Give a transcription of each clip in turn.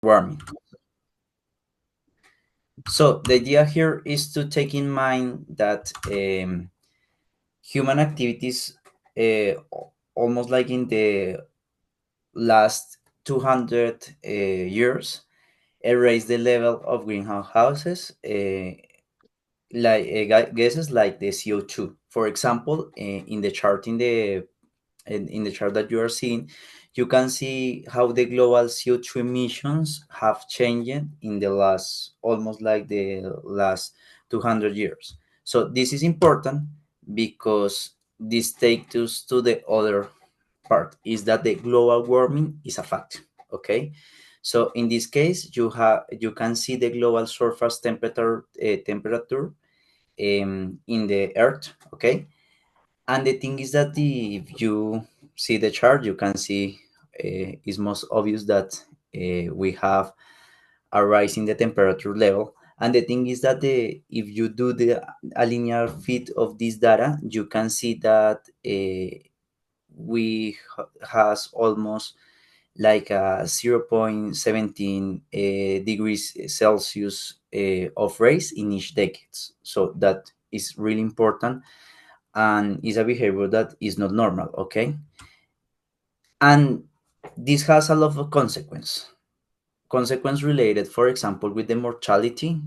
warming. So the idea here is to take in mind that human activities, almost like in the last 200 years, raise the level of greenhouse gases, gases like the CO2. For example, in the chart in the chart that you are seeing, you can see how the global CO2 emissions have changed in the last almost like the last 200 years. So this is important because this takes us to the other part, is that the global warming is a fact. Okay, so in this case you can see the global surface temperature in the earth. Okay, and the thing is that if you see the chart, you can see it's most obvious that we have a rise in the temperature level. And the thing is that if you do a linear fit of this data, you can see that has almost like a 0.17 degrees Celsius of rise in each decade. So that is really important and is a behavior that is not normal. Okay, and this has a lot of consequence related, for example, with the mortality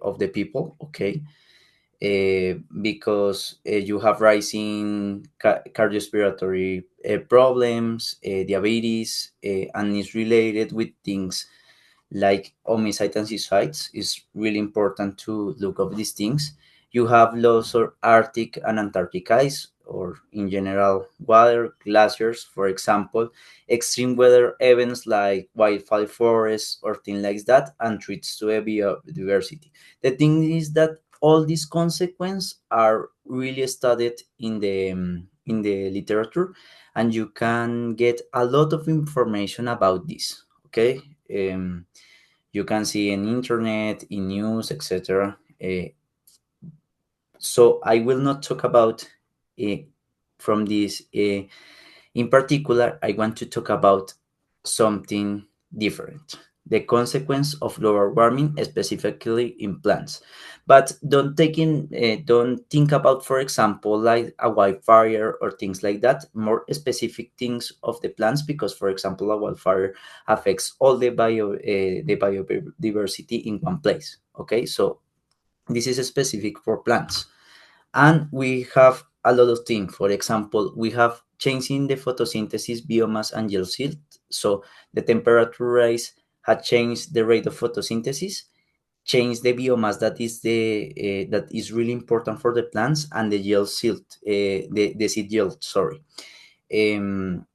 of the people. Okay, because you have rising cardiorespiratory problems, diabetes, and is related with things like homicide and suicides. Is really important to look up these things. You have loss of Arctic and Antarctic ice, or in general, water, glaciers, for example, extreme weather events like wildfire forests or things like that, and threats to a biodiversity. The thing is that all these consequences are really studied in the literature, and you can get a lot of information about this. Okay. You can see in internet, in news, etc. So I will not talk about from this. In particular, I want to talk about something different: the consequence of global warming, specifically in plants. But don't think about, for example, like a wildfire or things like that. More specific things of the plants, because, for example, a wildfire affects all the biodiversity in one place. Okay, so this is specific for plants, and we have a lot of things. For example, we have changing the photosynthesis, biomass, and yield silt. So the temperature rise had changed the rate of photosynthesis, changed the biomass that is really important for the plants, and the yield silt, the seed yield. Sorry. Um,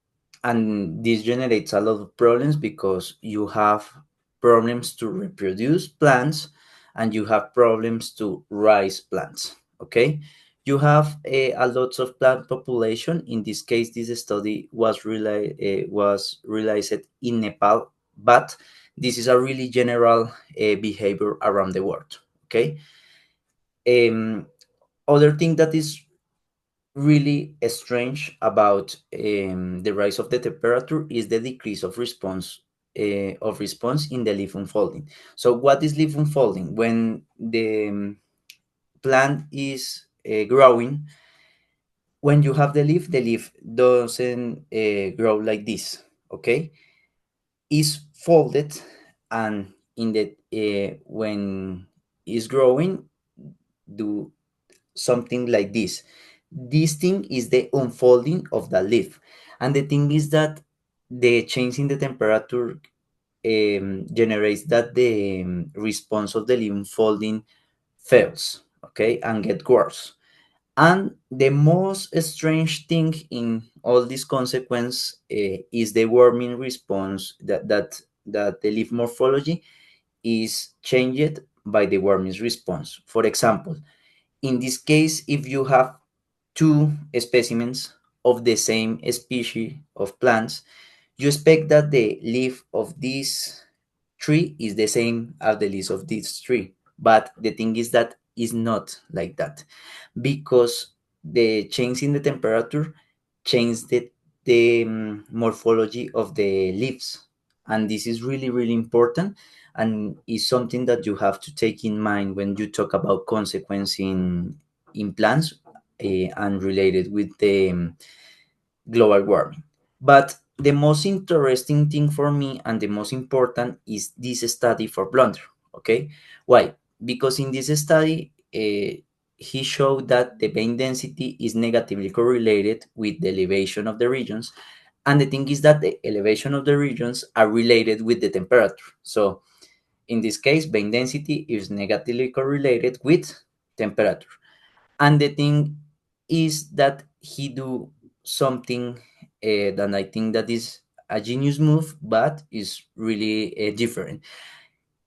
and this generates a lot of problems because you have problems to reproduce plants and you have problems to rise plants. Okay, you have a lot of plant population. In this case, this study was realized in Nepal, but this is a really general behavior around the world. Okay. um, Other thing that is really strange about the rise of the temperature is the decrease of response in the leaf unfolding. So what is leaf unfolding? When the plant is growing, when you have the leaf doesn't grow like this. Okay, is folded, and in the when is growing, do something like this. This thing is the unfolding of the leaf. And the thing is that the change in the temperature generates that the response of the leaf unfolding fails, okay, and get worse. And the most strange thing in all this consequence is the warming response, that the leaf morphology is changed by the warming response. For example, in this case, if you have two specimens of the same species of plants, you expect that the leaf of this tree is the same as the leaf of this tree. But the thing is that is not like that, because the change in the temperature changed the morphology of the leaves. And this is really, really important, and is something that you have to take in mind when you talk about consequence in plants, and related with the global warming. But the most interesting thing for me and the most important is this study for blunder. Okay, why? Because in this study, he showed that the vein density is negatively correlated with the elevation of the regions, and the thing is that the elevation of the regions are related with the temperature. So in this case, vein density is negatively correlated with temperature. And the thing is that he do something that I think that is a genius move, but is really different.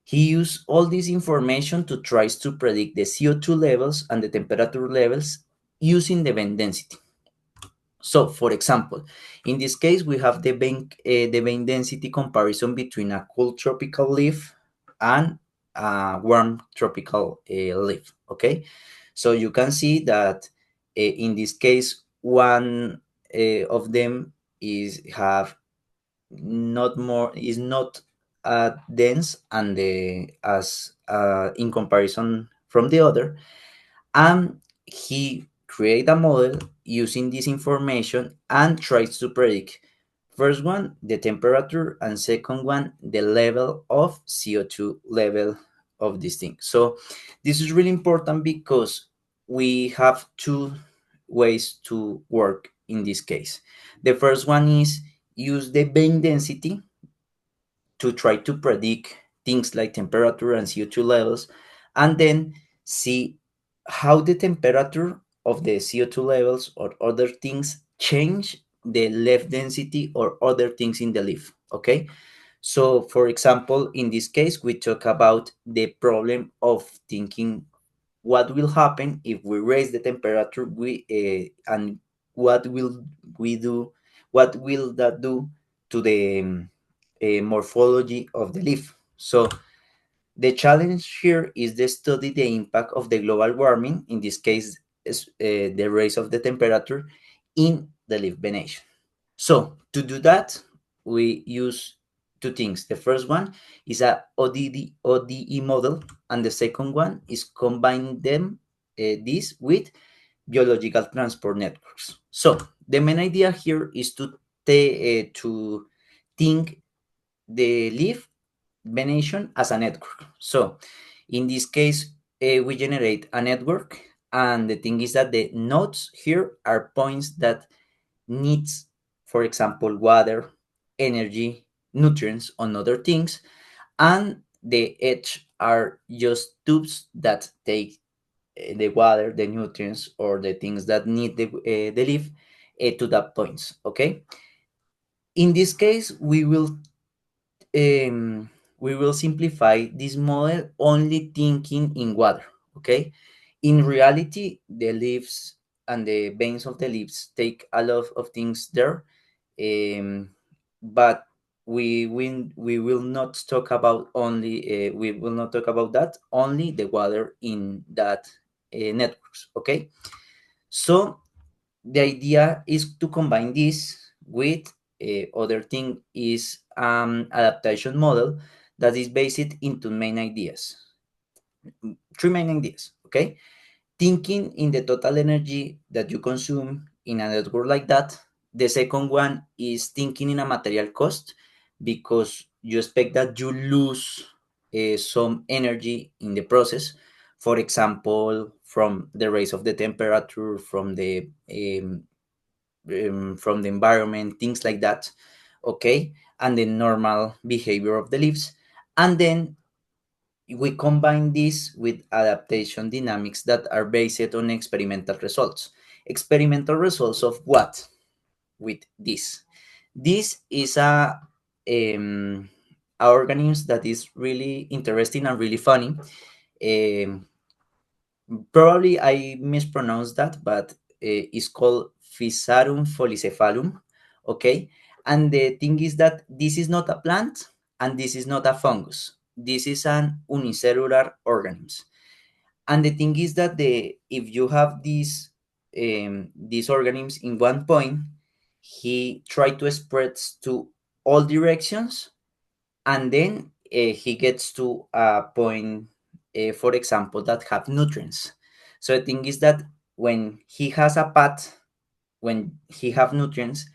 He used all this information to try to predict the CO2 levels and the temperature levels using the vein density. So, for example, in this case, we have the vein density comparison between a cool tropical leaf and a warm tropical leaf. Okay, so you can see that in this case, one of them have not more is not dense and as in comparison from the other, and he create a model using this information and tries to predict first one the temperature and second one the level of CO2 level of this thing. So this is really important because we have two ways to work in this case. The first one is use the vein density to try to predict things like temperature and CO2 levels, and then see how the temperature of the CO2 levels or other things change the leaf density or other things in the leaf. Okay. So, for example, in this case, we talk about the problem of thinking what will happen if we raise the temperature, and what will we do, what will that do to the morphology of the leaf. So the challenge here is to study the impact of the global warming, in this case is the rise of the temperature, in the leaf venation. So to do that, we use two things. The first one is a ODE model, and the second one is combine them this with biological transport networks. So the main idea here is to think the leaf venation as a network. So in this case, we generate a network, and the thing is that the nodes here are points that needs, for example, water, energy, nutrients, and other things, and the edge are just tubes that take the water, the nutrients, or the things that need the leaf to that points. Okay. In this case, um, we will simplify this model only thinking in water. Okay. In reality, the leaves and the veins of the leaves take a lot of things there, um, but we will not talk about only we will not talk about that only the water in that networks. Okay. So the idea is to combine this with other thing is adaptation model that is based into main ideas, three main ideas. Okay. Thinking in the total energy that you consume in a network like that. The second one is thinking in a material cost, because you expect that you lose some energy in the process. For example, from the rise of the temperature, from the environment, things like that. Okay, and the normal behavior of the leaves, and then we combine this with adaptation dynamics that are based on experimental results. Experimental results of what? With this. This is a organism that is really interesting and really funny. Um, Probably I mispronounced that, but it's called Physarum folicephalum. Okay, and the thing is that this is not a plant and this is not a fungus. This is an unicellular organism. And the thing is that the if you have these organisms in one point, he tried to spread to all directions and then he gets to a point, for example, that have nutrients. So the thing is that when he has a path, when he have nutrients,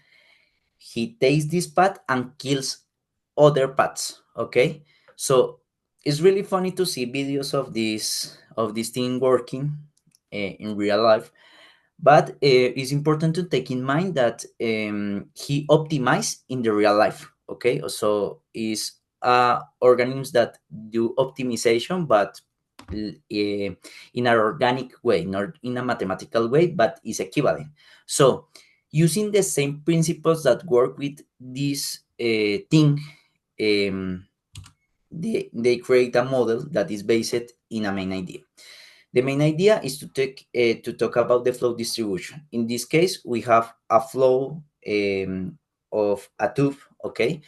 he takes this path and kills other paths. Okay, so it's really funny to see videos of this thing working in real life, but it's important to take in mind that he optimized in the real life. Okay, so is organisms that do optimization, but in an organic way, not in a mathematical way, but is equivalent. So using the same principles that work with this thing, um, they create a model that is based in a main idea. The main idea is to talk about the flow distribution. In this case, we have a flow of a tube, okay,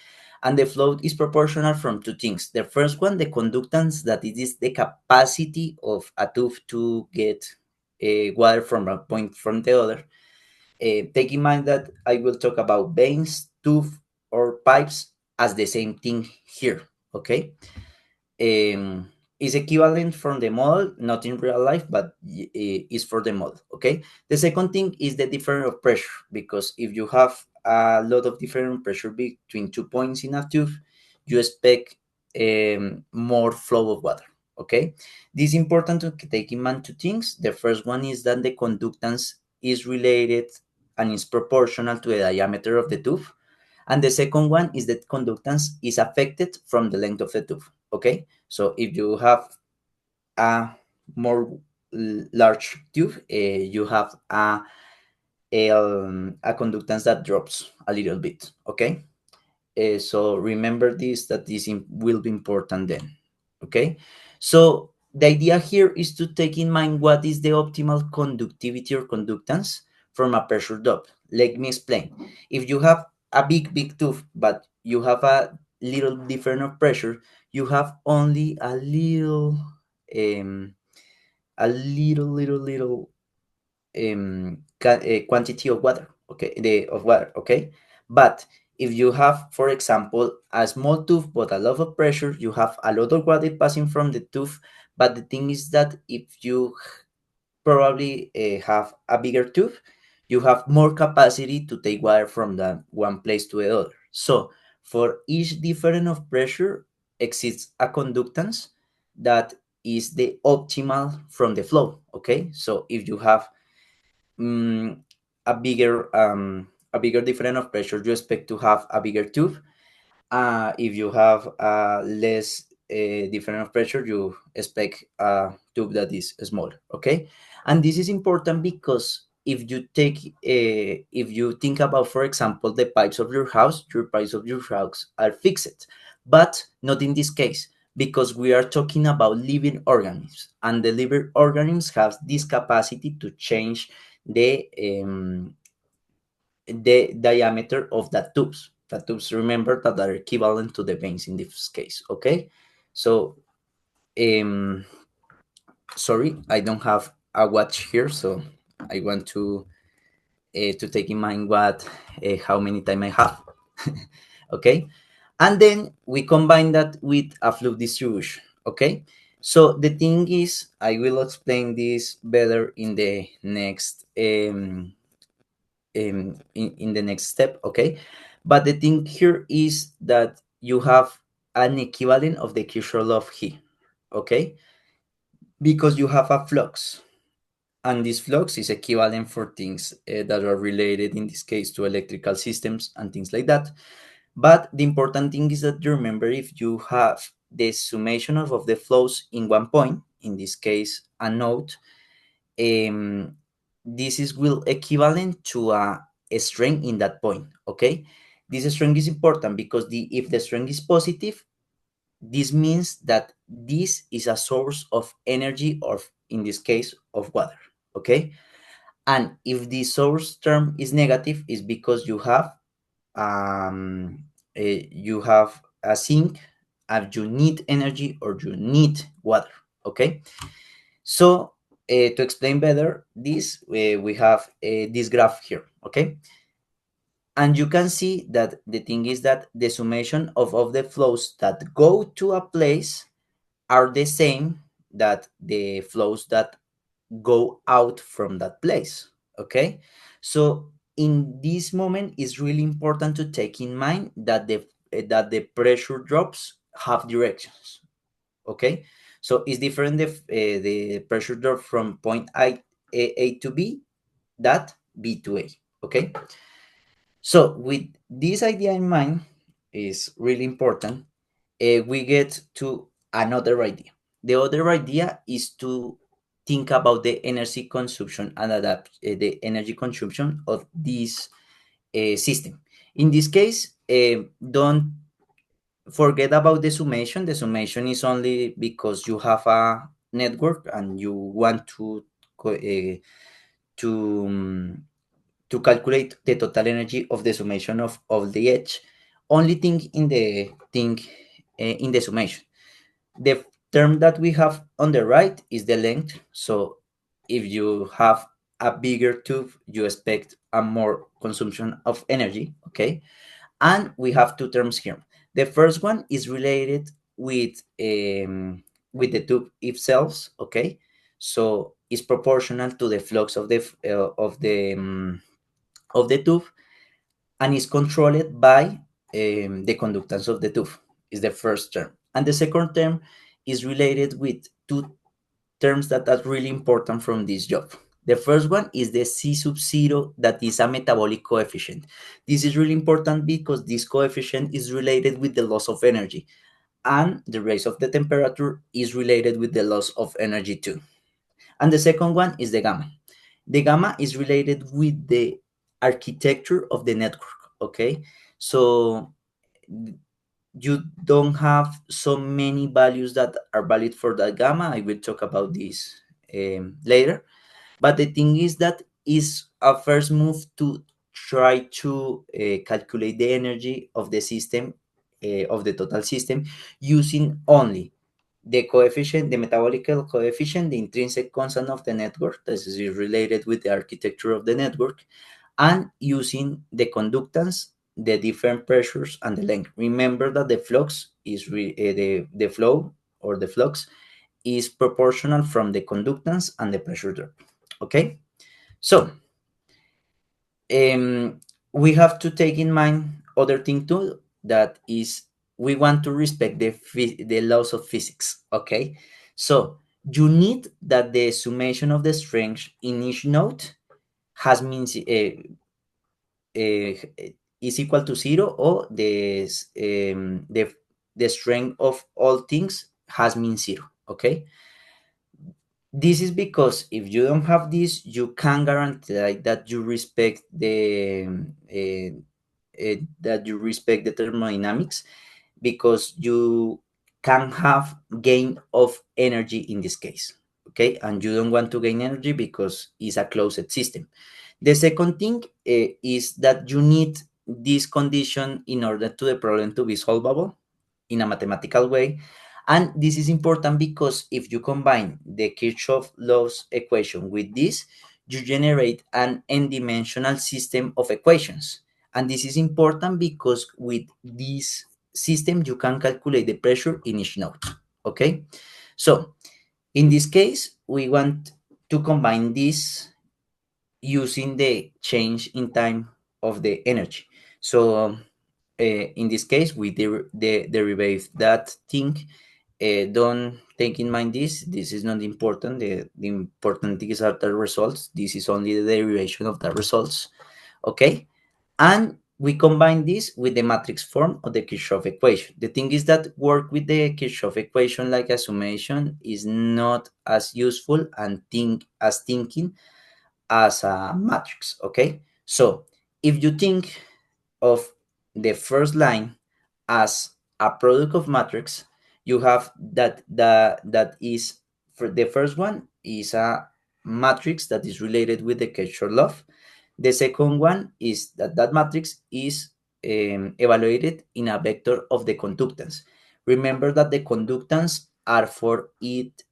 and the flow is proportional from two things. The first one, the conductance, that it is the capacity of a tube to get water from a point from the other. Take in mind that I will talk about veins, tube, or pipes as the same thing here, okay. Is equivalent from the model, not in real life, but is for the model. Okay. The second thing is the difference of pressure, because if you have a lot of different pressure between 2 points in a tube, you expect more flow of water. Okay. This is important to take in mind two things. The first one is that the conductance is related and is proportional to the diameter of the tube. And the second one is that conductance is affected from the length of the tube. Okay, so if you have a more large tube, you have a conductance that drops a little bit. Okay, so remember this, that this will be important then. Okay, so the idea here is to take in mind what is the optimal conductivity or conductance from a pressure drop. Let me explain. If you have a big tube, but you have a little difference of pressure, you have only um, a little quantity of water. Okay, of water. Okay, but if you have, for example, a small tube but a lot of pressure, you have a lot of water passing from the tube. But the thing is that if you probably have a bigger tube, you have more capacity to take water from the one place to the other. So for each difference of pressure exists a conductance that is the optimal from the flow. Okay, so if you have mm, a bigger difference of pressure, you expect to have a bigger tube. If you have less difference of pressure, you expect a tube that is smaller. Okay, and this is important because if you think about, for example, the pipes of your pipes of your house are fixed, but not in this case, because we are talking about living organisms, and the living organisms have this capacity to change the diameter of the tubes. The tubes, remember, that are equivalent to the veins in this case. Okay, so um, sorry, I don't have a watch here, so I want to take in mind what how many time I have. Okay, and then we combine that with a fluid distribution. Okay, so the thing is, I will explain this better in the next in the next step. Okay, but the thing here is that you have an equivalent of the Kirchhoff law here. Okay, because you have a flux, and this flux is equivalent for things that are related in this case to electrical systems and things like that. But the important thing is that you remember, if you have the summation of the flows in one point, in this case a node, um, this is will equivalent to a strength in that point. Okay, this strength is important because if the strength is positive, this means that this is a source of energy, or in this case of water. Okay, and if the source term is negative, is because you have a sink, and you need energy or you need water. Okay, so to explain better this, we have this graph here. Okay, And you can see that the thing is that the summation of the flows that go to a place are the same that the flows that go out from that place. Okay, so in this moment it's really important to take in mind that the pressure drops have directions. Okay, so it's different the pressure drop from point A to B that B to A. Okay, so with this idea in mind is really important. We get to another idea. The other idea is to think about the energy consumption and adapt the energy consumption of this system. In this case, don't forget about the summation. The summation is only because you have a network and you want to to calculate the total energy of the summation of the edge. Only thing in the summation. The term that we have on the right is the length. So if you have a bigger tube, you expect a more consumption of energy. Okay, and we have two terms here. The first one is related with the tube itself. Okay, so it's proportional to the flux of the tube, and is controlled by the conductance of the tube. Is the first term, and the second term is related with two terms that are really important from this job. The first one is the C sub zero, that is a metabolic coefficient. This is really important because this coefficient is related with the loss of energy, and the rise of the temperature is related with the loss of energy too. And the second one is the gamma. The gamma is related with the architecture of the network. Okay, so you don't have so many values that are valid for that gamma. I will talk about this later. But the thing is that is a first move to try to calculate the energy of the system, of the total system, using only the coefficient, the metabolic coefficient, the intrinsic constant of the network, this is related with the architecture of the network, and using the conductance, the different pressures, and the length. Remember that the flux is the flow or the flux is proportional from the conductance and the pressure drop. Okay, so we have to take in mind other thing too, that is we want to respect the laws of physics. Okay, so you need that the summation of the strength in each node has means is equal to zero, or the strength of all things has mean zero. Okay, this is because if you don't have this, you can guarantee that you respect the thermodynamics, because you can have gain of energy in this case. Okay, and you don't want to gain energy because it's a closed system. The second thing is that you need this condition in order to the problem to be solvable in a mathematical way. And this is important because if you combine the Kirchhoff laws equation with this, you generate an n-dimensional system of equations. And this is important because with this system, you can calculate the pressure in each node. Okay, so in this case, we want to combine this using the change in time of the energy. So in this case, we derive that thing. Don't take in mind this is not important. The important things are the results. This is only the derivation of the results. Okay, and we combine this with the matrix form of the Kirchhoff equation. The thing is that work with the Kirchhoff equation like a summation is not as useful and thinking as a matrix. Okay, so if you think of the first line as a product of matrix, you have that is, for the first one is a matrix that is related with the Kirchhoff law. The second one is that matrix is evaluated in a vector of the conductance. Remember that the conductance are for it,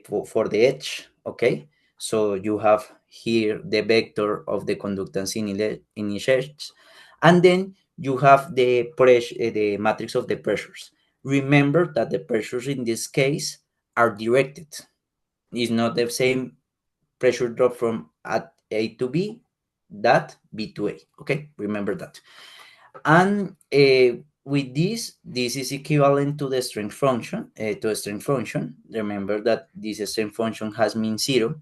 for the edge. Okay, so you have here the vector of the conductance in each edge, And then you have the pressure, the matrix of the pressures. Remember that the pressures in this case are directed. It's not the same pressure drop from at A to B that B to A. Okay, remember that. And with this is equivalent to the strength function. To a strength function, remember that this strength function has mean zero,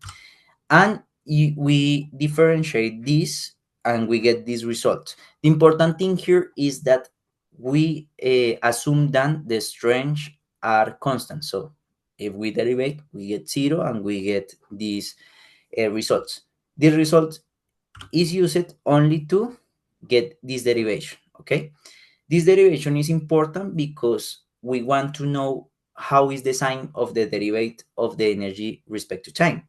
and we differentiate this and we get this result. The important thing here is that we assume that the strengths are constant. So if we derivate, we get zero and we get these results. This result is used only to get this derivation. Okay, this derivation is important because we want to know how is the sign of the derivative of the energy respect to time.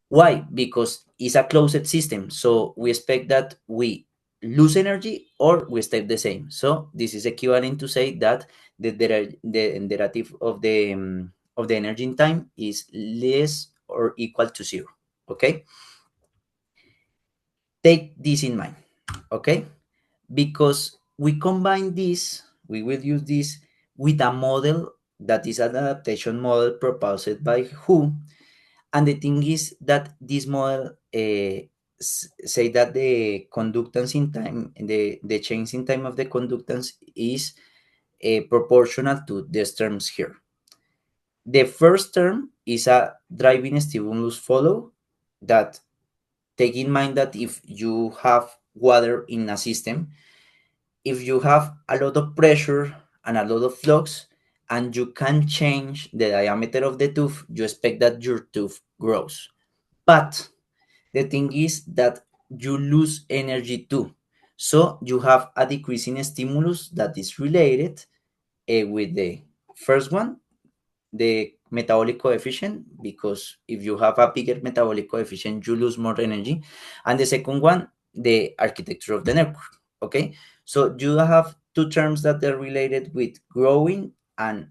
Why? Because it's a closed system. So we expect that we lose energy or we stay the same. So this is equivalent to say that the derivative of the energy in time is less or equal to zero. Okay? Take this in mind. Okay? Because we combine this, we will use this with a model that is an adaptation model proposed by who. And the thing is that this model say that the conductance in time, the change in time of the conductance is proportional to these terms here. The first term is a driving stimulus follow that take in mind that if you have water in a system, if you have a lot of pressure and a lot of flux and you can change the diameter of the tube, you expect that your tube grows. But the thing is that you lose energy too. So you have a decreasing stimulus that is related with the first one, the metabolic coefficient, because if you have a bigger metabolic coefficient, you lose more energy. And the second one, the architecture of the network. Okay, so you have two terms that are related with growing and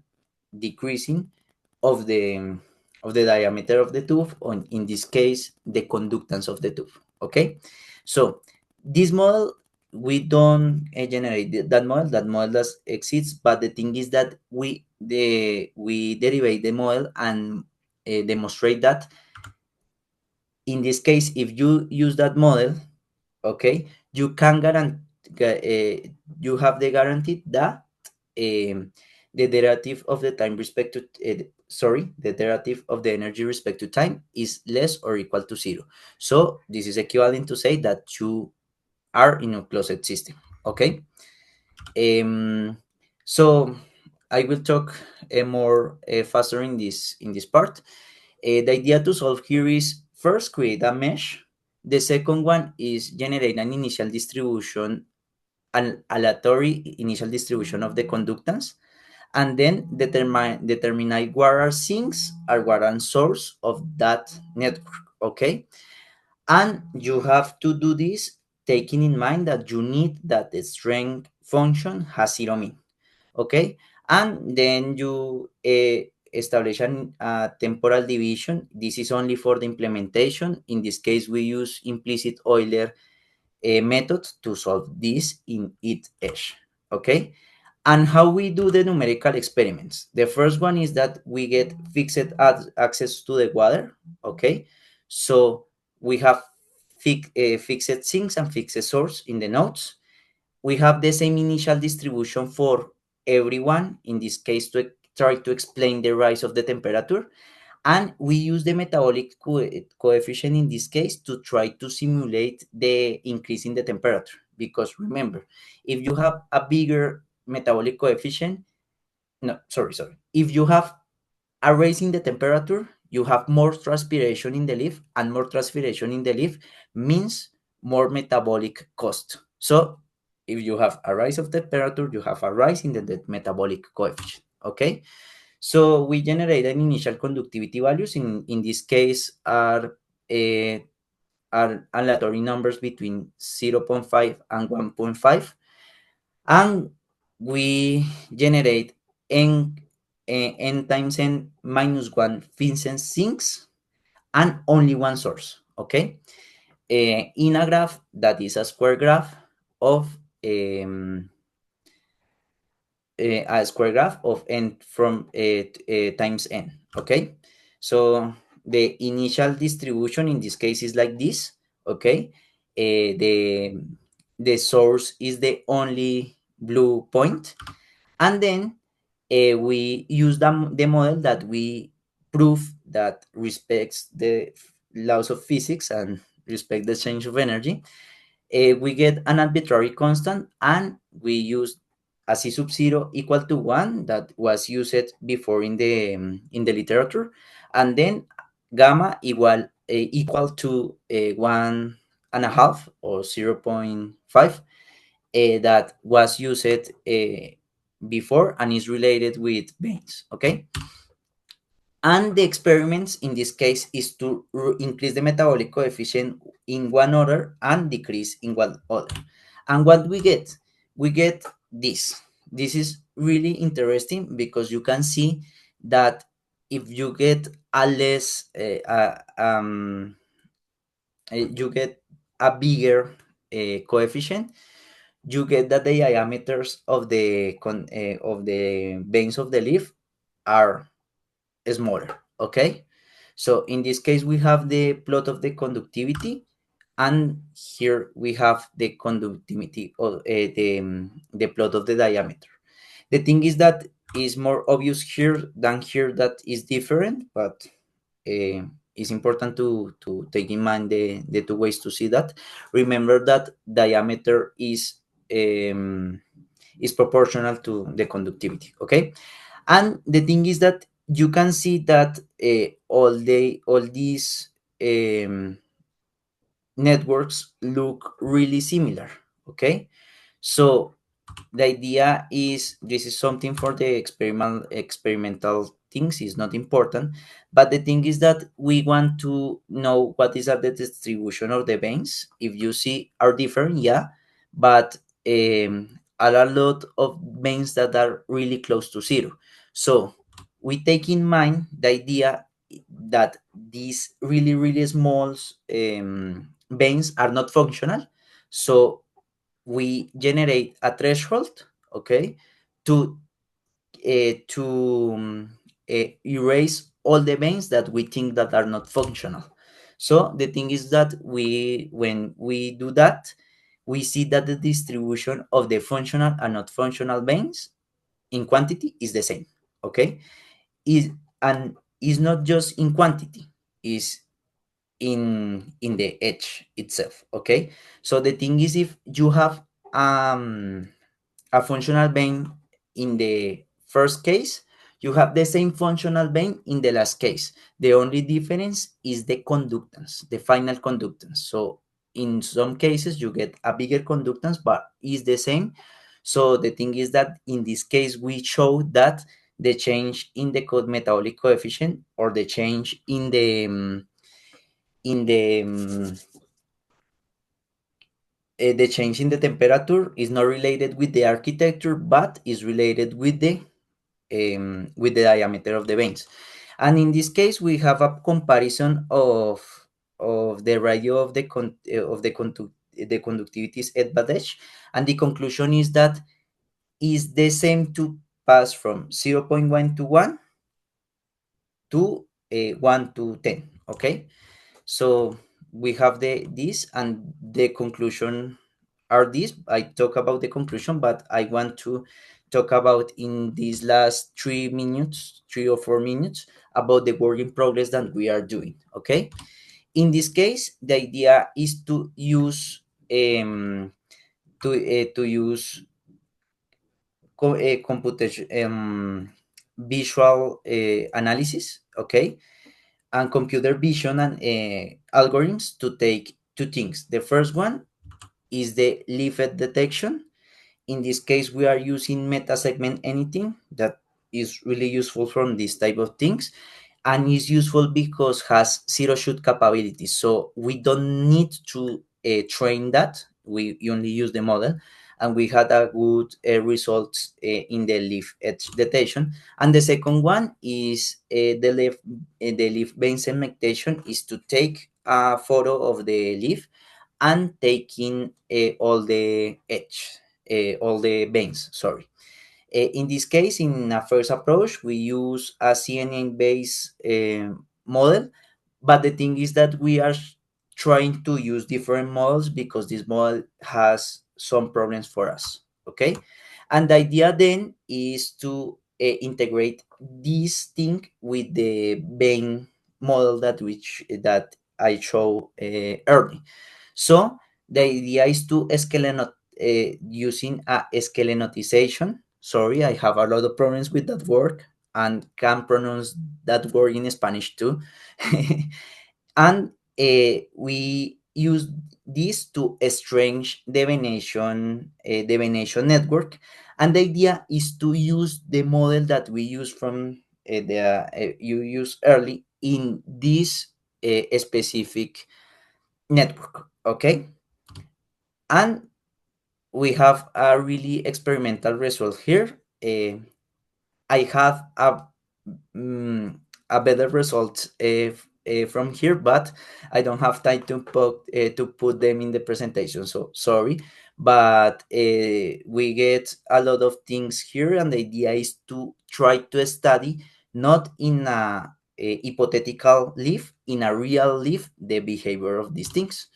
decreasing of the diameter of the tube, or in this case the conductance of the tube. Okay, so this model, we don't generate that model does exist, but the thing is that we derivate the model and demonstrate that in this case, if you use that model, okay, you can guarantee you have the guarantee that the derivative of the time respect to the derivative of the energy respect to time is less or equal to zero. So this is equivalent to say that you are in a closed system. Okay, so I will talk more faster in this part. The idea to solve here is first create a mesh. The second one is generate an initial distribution, an aleatory initial distribution of the conductance, and then determine what are sinks or what are source of that network. Okay, and you have to do this taking in mind that you need that the strength function has zero mean. Okay, and then you establish a temporal division. This is only for the implementation. In this case, we use implicit Euler method to solve this in each edge. Okay, and how we do the numerical experiments. The first one is that we get fixed access to the water. Okay, so we have fixed sinks and fixed source in the nodes. We have the same initial distribution for everyone, in this case to try to explain the rise of the temperature. And we use the metabolic coefficient in this case to try to simulate the increase in the temperature. Because remember, if you have a bigger metabolic coefficient, no, sorry. If you have a rise in the temperature, you have more transpiration in the leaf, and more transpiration in the leaf means more metabolic cost. So if you have a rise of temperature, you have a rise in the metabolic coefficient. Okay, so we generate an initial conductivity values. In this case uh, are aleatory numbers between 0.5 and 1.5, and we generate n times n minus 1 Vincent sinks and only one source. Okay, in a graph that is a square graph of um, a square graph of n from times n. Okay, so the initial distribution in this case is like this. Okay, the source is the only blue point, and then we use the model that we prove that respects the laws of physics and respect the change of energy. We get an arbitrary constant, and we use a c sub 0 equal to 1 that was used before in the literature, and then gamma equal to 1.5 or 0.5 that was used before and is related with veins. Okay, and the experiments in this case is to increase the metabolic coefficient in one order and decrease in one other. And what we get this. This is really interesting because you can see that if you get a less, you get a bigger coefficient, you get that the diameters of of the veins of the leaf are smaller. Okay, so in this case we have the plot of the conductivity, and here we have the conductivity of the plot of the diameter. The thing is that is more obvious here than here that is different, but it's important to take in mind the two ways to see that. Remember that diameter is proportional to the conductivity. Okay, and the thing is that you can see that all these networks look really similar. Okay, so the idea is this is something for the experimental things, is not important, but the thing is that we want to know what is the distribution of the veins. If you see are different, yeah, but are a lot of veins that are really close to zero. So we take in mind the idea that these really small veins are not functional. So we generate a threshold, okay, to erase all the veins that we think that are not functional. So the thing is that when we do that, we see that the distribution of the functional and not functional veins in quantity is the same. Okay, is and is not just in quantity, is in the edge itself. Okay, so the thing is, if you have um a functional vein in the first case, you have the same functional vein in the last case. The only difference is the conductance, the final conductance. So in some cases you get a bigger conductance, but is the same. So the thing is that in this case we show that the change in the metabolic coefficient, or the change in the change in the temperature is not related with the architecture, but is related with the diameter of the veins. And in this case, we have a comparison of the radio of the conductivity's advantage, and the conclusion is that is the same to pass from 0.1 to 1 to 1 to 10. Okay, so we have this, and the conclusion are these. I talk about the conclusion, but I want to talk about in these last 3 minutes, 3 or 4 minutes, about the work in progress that we are doing. Okay, in this case, the idea is to use to use computation visual analysis. Okay, and computer vision and algorithms to take two things. The first one is the leaf detection. In this case, we are using meta segment anything that is really useful from this type of things, and is useful because has zero shoot capabilities. So we don't need to train that. We only use the model, and we had a good results in the leaf edge detection. And the second one is the leaf vein segmentation, is to take a photo of the leaf and taking all the edge. all the veins. Sorry. In this case, in a first approach, we use a CNN-based model, but the thing is that we are trying to use different models because this model has some problems for us. Okay, and the idea then is to integrate this thing with the vein model that I show early. So the idea is to using a skelenotization. Sorry, I have a lot of problems with that word and can pronounce that word in Spanish too. And we use this to estrange the venation network. And the idea is to use the model that we use from you use early in this specific network. Okay, and we have a really experimental result here. I have a better result from here, but I don't have time to put them in the presentation. So sorry, but we get a lot of things here, and the idea is to try to study not in a hypothetical leaf, in a real leaf, the behavior of these things.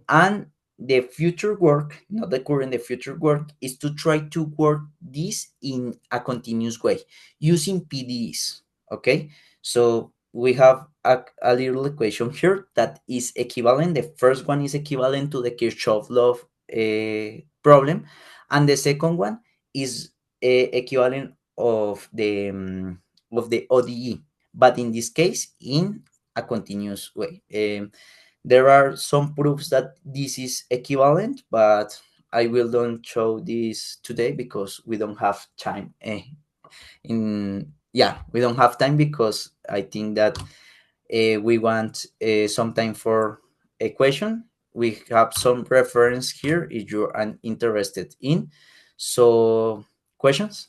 And the future work, not the current, the future work is to try to work this in a continuous way using PDEs. Okay, so we have a little equation here that is equivalent. The first one is equivalent to the Kirchhoff law problem, and the second one is equivalent of the ODE, but in this case in a continuous way. There are some proofs that this is equivalent, but I will don't show this today because we don't have time. We don't have time because I think that we want some time for a question. We have some reference here if you are interested in. So questions.